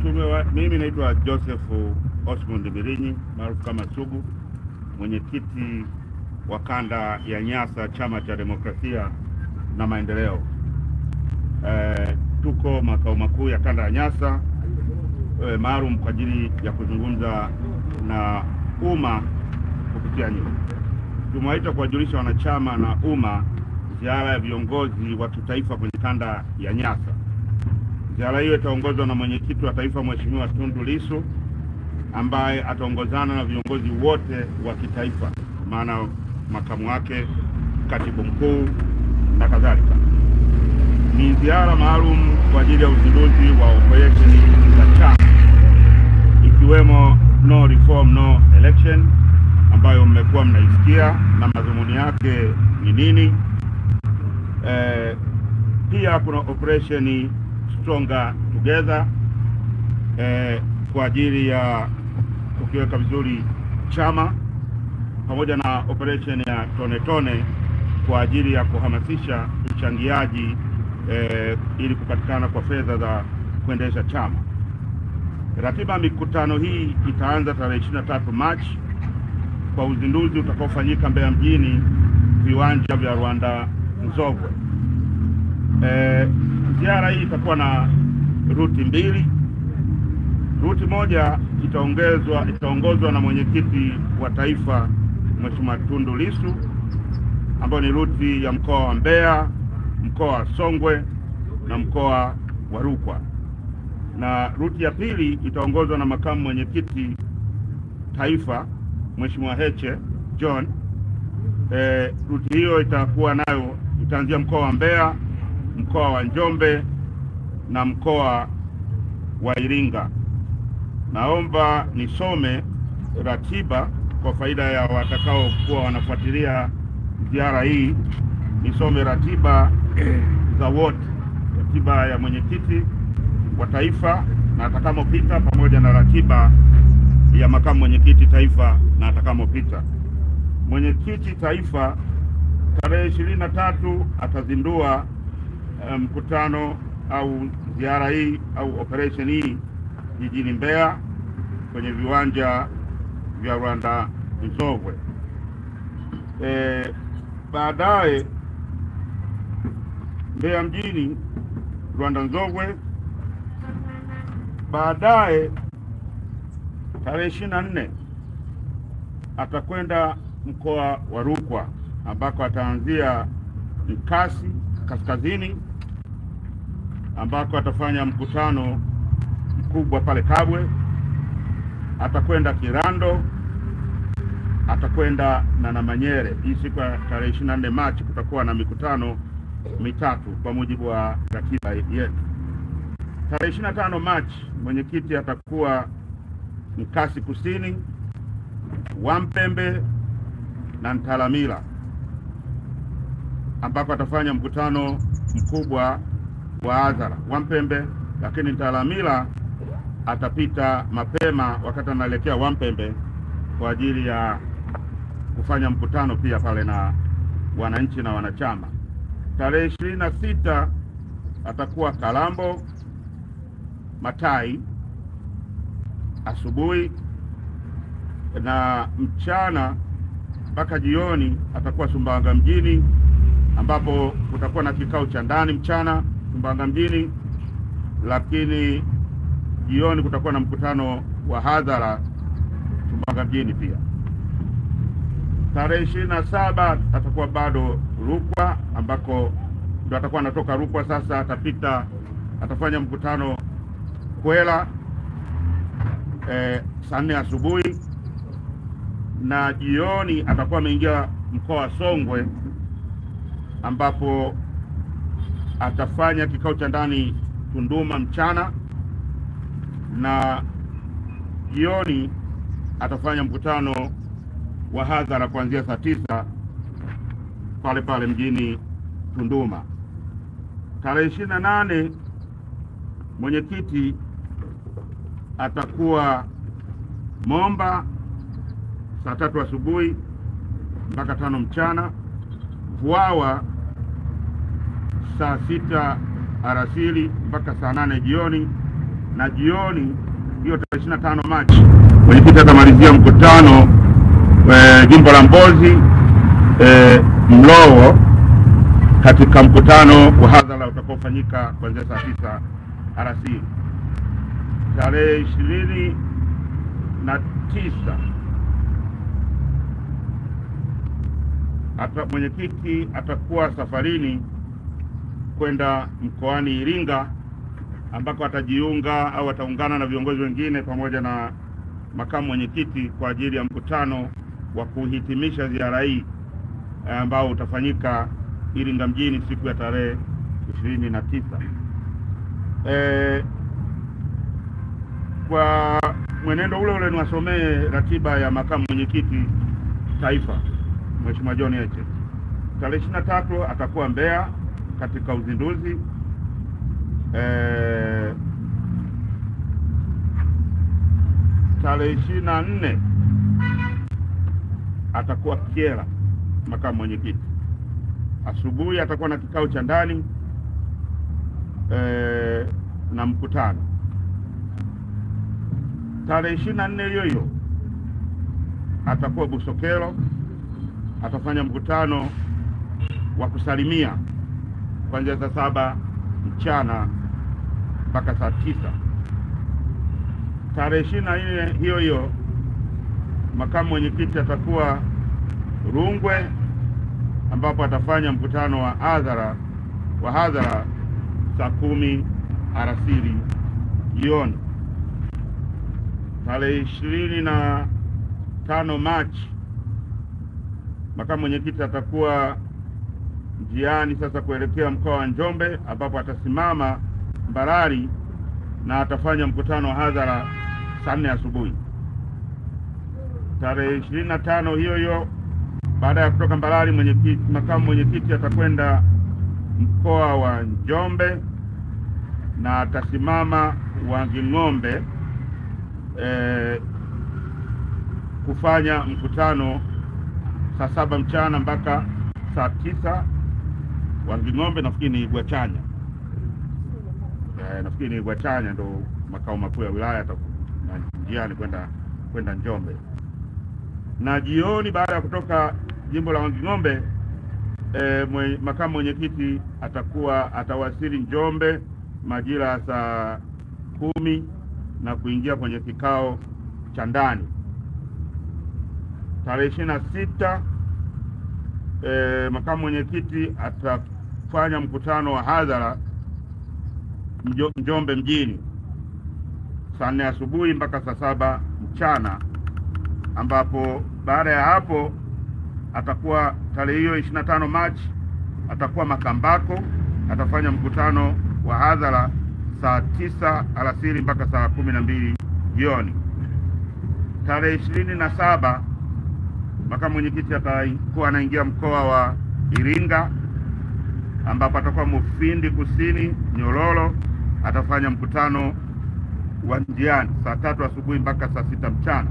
Mimi naitwa Joseph Osmond Birinyi maarufu kama Sugu, mwenyekiti wa kanda ya Nyasa, Chama cha Demokrasia na Maendeleo. Tuko makao makuu ya kanda ya Nyasa maalum kwa ajili ya kuzungumza na umma kupitia nyinyi. Tumewaita kuwajulisha wanachama na umma ziara ya viongozi wa kitaifa kwenye kanda ya Nyasa. Ziara hiyo itaongozwa na mwenyekiti wa taifa Mheshimiwa Tundu Lissu, ambaye ataongozana na viongozi wote wa kitaifa, maana makamu wake, katibu mkuu na kadhalika. Ni ziara maalum kwa ajili ya uzinduzi wa operesheni za chama, ikiwemo no reform no election, ambayo mmekuwa mnaisikia na madhumuni yake ni nini. Pia kuna operesheni Stronger Together kwa ajili ya kukiweka vizuri chama, pamoja na operation ya tone tone kwa ajili ya kuhamasisha uchangiaji ili kupatikana kwa fedha za kuendesha chama. Ratiba mikutano hii itaanza tarehe 23 Machi kwa uzinduzi utakaofanyika Mbeya mjini, viwanja vya Rwanda Nzovwe. Ziara hii itakuwa na ruti mbili. Ruti moja itaongozwa na mwenyekiti wa taifa Mheshimiwa Tundu Lissu, ambayo ni ruti ya mkoa wa Mbeya, mkoa wa Songwe na mkoa wa Rukwa. Na ruti ya pili itaongozwa na makamu mwenyekiti taifa Mheshimiwa Heche John. Ruti hiyo itakuwa nayo itaanzia mkoa wa Mbeya, mkoa wa Njombe na mkoa wa Iringa. Naomba nisome ratiba kwa faida ya watakao kuwa wanafuatilia ziara hii. Nisome ratiba za wote, ratiba ya mwenyekiti wa taifa na atakamopita, pamoja na ratiba ya makamu mwenyekiti taifa na atakamopita. Mwenyekiti taifa tarehe 23 atazindua mkutano au ziara hii au operation hii jijini Mbeya kwenye viwanja vya Rwanda Nzovwe. Baadaye Mbeya mjini, Rwanda Nzovwe. Baadaye tarehe 24 atakwenda mkoa wa Rukwa, ambako ataanzia Nkasi kaskazini, ambako atafanya mkutano mkubwa pale Kabwe. Atakwenda Kirando, atakwenda na Namanyere. Hii siku ya tarehe 24 Machi kutakuwa na mikutano mitatu kwa mujibu wa ratiba yetu. Tarehe 25 Machi mwenyekiti atakuwa Nkasi kusini, Wampembe na Ntalamila, ambako atafanya mkutano mkubwa wa hadhara Wampembe, lakini Ntalamila atapita mapema wakati anaelekea Wampembe kwa ajili ya kufanya mkutano pia pale na wananchi na wanachama. Tarehe 26 atakuwa Kalambo Matai asubuhi, na mchana mpaka jioni atakuwa Sumbawanga mjini, ambapo kutakuwa na kikao cha ndani mchana Sumbawanga mjini, lakini jioni kutakuwa na mkutano wa hadhara Sumbawanga mjini pia. Tarehe 27 atakuwa bado Rukwa, ambako ndio atakuwa anatoka Rukwa sasa, atafanya mkutano Kwela saa 4 asubuhi, na jioni atakuwa ameingia mkoa wa Songwe, ambapo atafanya kikao cha ndani Tunduma mchana, na jioni atafanya mkutano wa hadhara kuanzia saa 9 pale pale mjini Tunduma. Tarehe 28 mwenyekiti atakuwa Momba saa 3 asubuhi mpaka 5 mchana, Vwawa saa 6 alasiri mpaka saa 8 jioni, na jioni hiyo tarehe 25 Machi mwenyekiti atamalizia mkutano jimbo la Mbozi Mlowo katika mkutano wa hadhara utakaofanyika kuanzia saa 9 alasiri. Tarehe 29 mwenyekiti atakuwa safarini kwenda mkoani Iringa, ambako atajiunga au ataungana na viongozi wengine pamoja na makamu mwenyekiti kwa ajili ya mkutano wa kuhitimisha ziara hii ambao utafanyika Iringa mjini siku ya tarehe 29. Kwa mwenendo ule niwasomee ratiba ya makamu mwenyekiti taifa Mheshimiwa John Heche. Tarehe 23 atakuwa Mbeya katika uzinduzi. Tarehe 24 atakuwa Kyela makamu mwenyekiti. Asubuhi atakuwa na kikao cha ndani na mkutano. Tarehe 24 hiyo atakuwa Busokelo, atafanya mkutano wa kusalimia kuanzia saa 7 mchana mpaka saa 9. Tarehe 24 hiyo makamu mwenyekiti atakuwa Rungwe, ambapo atafanya mkutano wa hadhara saa 10 alasiri jioni. Tarehe 25 Machi makamu mwenyekiti atakuwa njiani sasa kuelekea mkoa wa Njombe, ambapo atasimama Mbarali na atafanya mkutano wa hadhara saa 4 asubuhi. Tarehe 25 hiyo baada ya kutoka Mbarali makamu mwenyekiti atakwenda mkoa wa Njombe na atasimama Wanging'ombe kufanya mkutano saa 7 mchana mpaka saa 9. Wanging'ombe nafikiri ni Gwachanya. Nafikiri ni Gwachanya ndo makao makuu ya wilaya, na njiani kwenda Njombe. Na jioni baada ya kutoka jimbo la Wanging'ombe makamu mwenyekiti atawasili Njombe majira saa 10 na kuingia kwenye kikao cha ndani. Tarehe 26 makamu mwenyekiti atafanya mkutano wa hadhara Njombe mjini saa 4 asubuhi mpaka saa 7 mchana, ambapo baada ya hapo atakuwa tarehe hiyo 25 Machi atakuwa Makambako, atafanya mkutano wa hadhara saa 9 alasiri mpaka saa 12 jioni. Tarehe 27 makamu mwenyekiti atakuwa anaingia mkoa wa Iringa, ambapo atakuwa Mufindi Kusini Nyololo, atafanya mkutano wa njiani saa 3 asubuhi mpaka saa 6 mchana.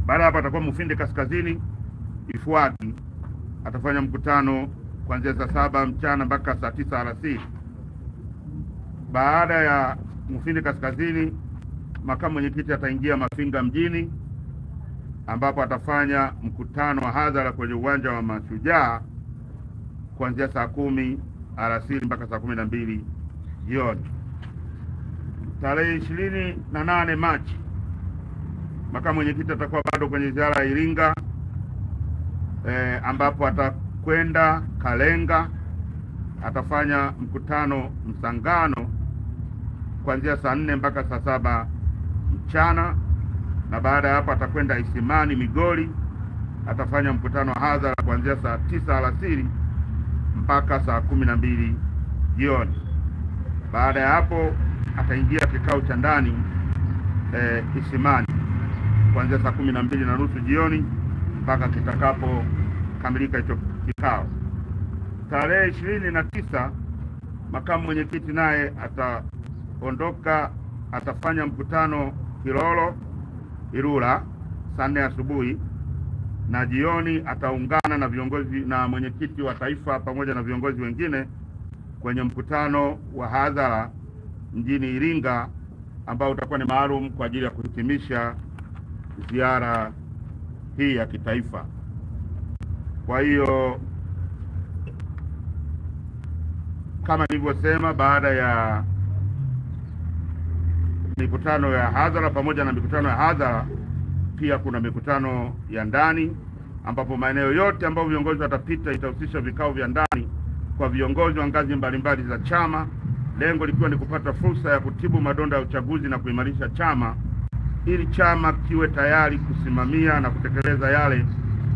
Baada hapo atakuwa Mufindi Kaskazini Ifuati, atafanya mkutano kuanzia saa 7 mchana mpaka saa 9 alasiri. Baada ya Mufindi Kaskazini makamu mwenyekiti ataingia Mafinga mjini, ambapo atafanya mkutano wa hadhara kwenye uwanja wa Mashujaa kuanzia saa 10 alasiri mpaka saa 12 jioni. Tarehe 28 Machi makamu mwenyekiti atakuwa bado kwenye ziara ya Iringa, ambapo atakwenda Kalenga, atafanya mkutano Msangano kuanzia saa 4 mpaka saa 7 mchana, na baada ya hapo atakwenda Isimani Migori, atafanya mkutano wa hadhara kuanzia saa 9 alasiri mpaka saa 12 jioni. Baada ya hapo ataingia kikao cha ndani Isimani kuanzia saa 12:30 jioni mpaka kitakapo kamilika hicho kikao. Tarehe 29 makamu mwenyekiti naye ataondoka, atafanya mkutano Kilolo Ilula saa 4 asubuhi, na jioni ataungana na viongozi na mwenyekiti wa taifa pamoja na viongozi wengine kwenye mkutano wa hadhara mjini Iringa, ambao utakuwa ni maalum kwa ajili ya kuhitimisha ziara hii ya kitaifa. Kwa hiyo kama nilivyosema, baada ya mikutano ya hadhara, pamoja na mikutano ya hadhara, pia kuna mikutano ya ndani, ambapo maeneo yote ambayo viongozi watapita itahusisha vikao vya ndani kwa viongozi wa ngazi mbalimbali za chama, lengo likiwa ni kupata fursa ya kutibu madonda ya uchaguzi na kuimarisha chama ili chama kiwe tayari kusimamia na kutekeleza yale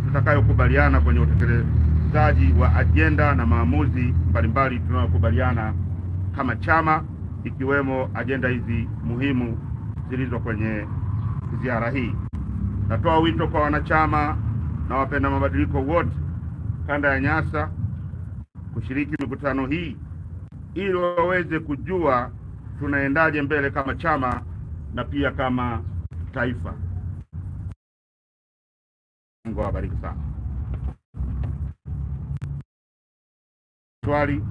tutakayokubaliana kwenye utekelezaji wa ajenda na maamuzi mbalimbali tunayokubaliana kama chama, ikiwemo ajenda hizi muhimu zilizo kwenye ziara hii. Natoa wito kwa wanachama na wapenda mabadiliko wote kanda ya Nyasa kushiriki mikutano hii ili waweze kujua tunaendaje mbele kama chama na pia kama taifa. Mungu awabariki sana. Swali.